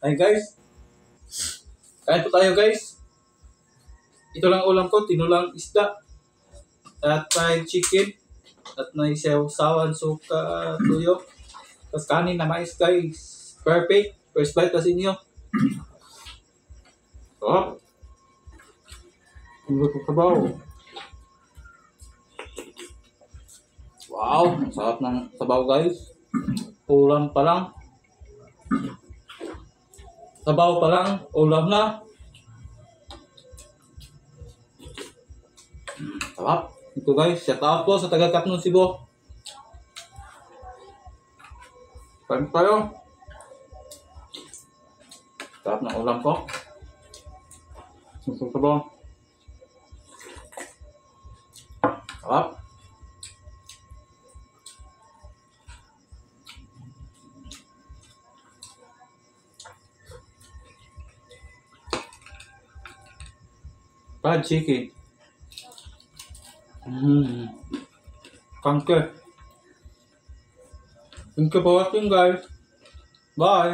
Ay guys, kain po tayo guys. Ito lang ulam ko, tinulang isda at fried chicken at may sawan, suka, tuyo. Tapos kanin na mais guys. Perfect. First bite kasi niyo. Oh. Hindi ko kabaw. Wow, sarap ng sabaw guys. Ulam pa lang. Sabaw pa lang, ulam na. Sarap. Ito guys, shout out po sa taga Katnon Cebu. Kain tayo. Sarap ng ulam ko. Sabaw. Sarap. Fried chicken. Thank you for watching guys. Bye.